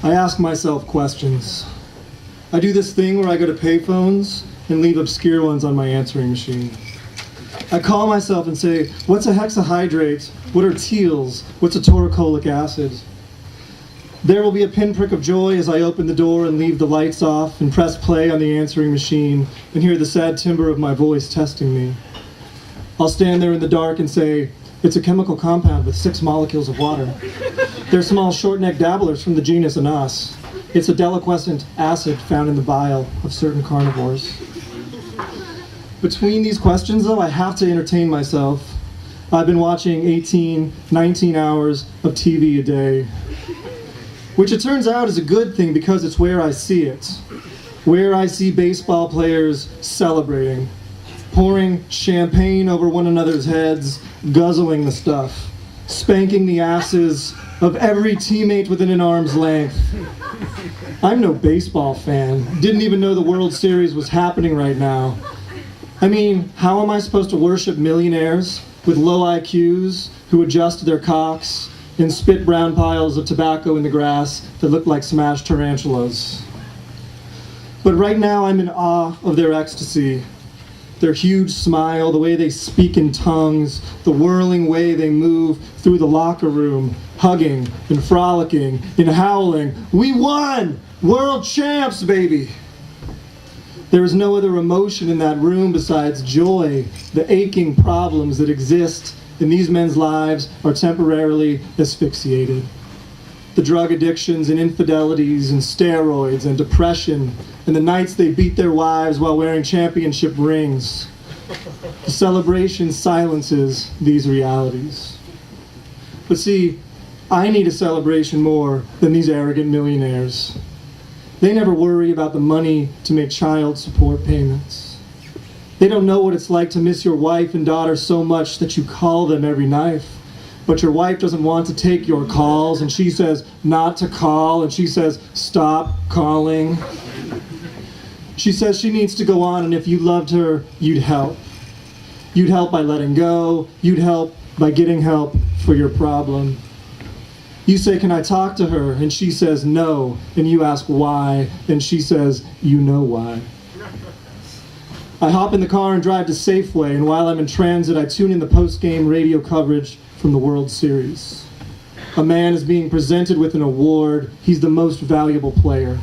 I ask myself questions. I do this thing where I go to payphones and leave obscure ones on my answering machine. I call myself and say, what's a hexahydrate? What are teals? What's a toracolic acid? There will be a pinprick of joy as I open the door and leave the lights off and press play on the answering machine and hear the sad timbre of my voice testing me. I'll stand there in the dark and say, it's a chemical compound with 6 molecules of water. They're small short-necked dabblers from the genus Anas. It's a deliquescent acid found in the bile of certain carnivores. Between these questions, though, I have to entertain myself. I've been watching 18, 19 hours of TV a day, which it turns out is a good thing because it's where I see it. Where I see baseball players celebrating, pouring champagne over one another's heads, guzzling the stuff, spanking the asses of every teammate within an arm's length. I'm no baseball fan. Didn't even know the World Series was happening right now. I mean, how am I supposed to worship millionaires with low IQs who adjust their cocks and spit brown piles of tobacco in the grass that look like smashed tarantulas? But right now I'm in awe of their ecstasy, their huge smile, the way they speak in tongues, the whirling way they move through the locker room, hugging and frolicking and howling, "We won! World champs, baby!" There is no other emotion in that room besides joy. The aching problems that exist in these men's lives are temporarily asphyxiated. The drug addictions and infidelities and steroids and depression and the nights they beat their wives while wearing championship rings. The celebration silences these realities. But see, I need a celebration more than these arrogant millionaires. They never worry about the money to make child support payments. They don't know what it's like to miss your wife and daughter so much that you call them every night. But your wife doesn't want to take your calls, and she says not to call, and she says stop calling. She says she needs to go on, and if you loved her, you'd help. You'd help by letting go. You'd help by getting help for your problem. You say, can I talk to her? And she says no, and you ask why, and she says, you know why. I hop in the car and drive to Safeway, and while I'm in transit, I tune in the post-game radio coverage from the World Series. A man is being presented with an award. He's the most valuable player.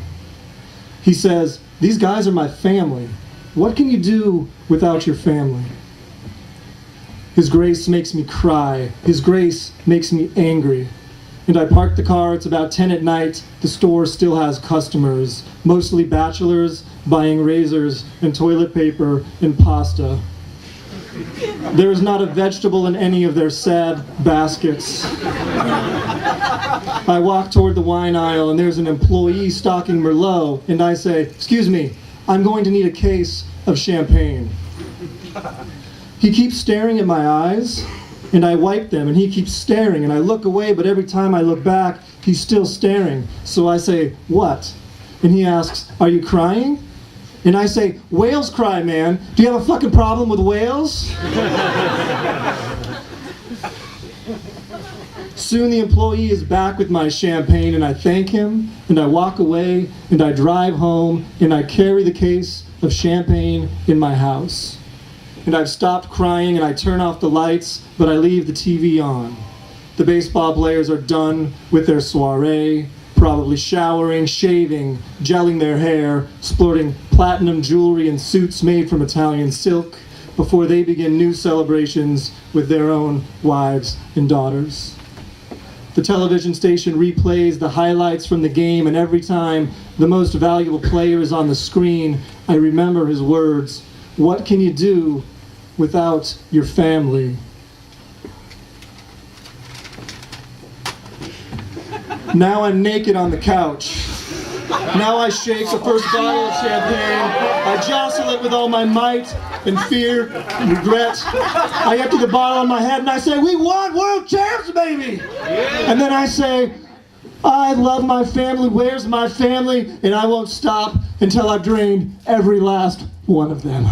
He says, these guys are my family. What can you do without your family? His grace makes me cry. His grace makes me angry. And I park the car, it's about 10 at night, the store still has customers, mostly bachelors, buying razors and toilet paper and pasta. There is not a vegetable in any of their sad baskets. I walk toward the wine aisle and there's an employee stocking Merlot, and I say, excuse me, I'm going to need a case of champagne. He keeps staring at my eyes, and I wipe them, and he keeps staring, and I look away, but every time I look back, he's still staring. So I say, what? And he asks, are you crying? And I say, whales cry, man. Do you have a fucking problem with whales? Soon the employee is back with my champagne, and I thank him, and I walk away, and I drive home, and I carry the case of champagne in my house. And I've stopped crying, and I turn off the lights, but I leave the TV on. The baseball players are done with their soiree, probably showering, shaving, gelling their hair, sporting platinum jewelry and suits made from Italian silk, before they begin new celebrations with their own wives and daughters. The television station replays the highlights from the game, and every time the most valuable player is on the screen, I remember his words, what can you do without your family? Now I'm naked on the couch. Now I shake the first bottle of champagne. I jostle it with all my might and fear and regret. I empty the bottle on my head and I say, we won world champs, baby! And then I say, I love my family, where's my family? And I won't stop until I've drained every last one of them.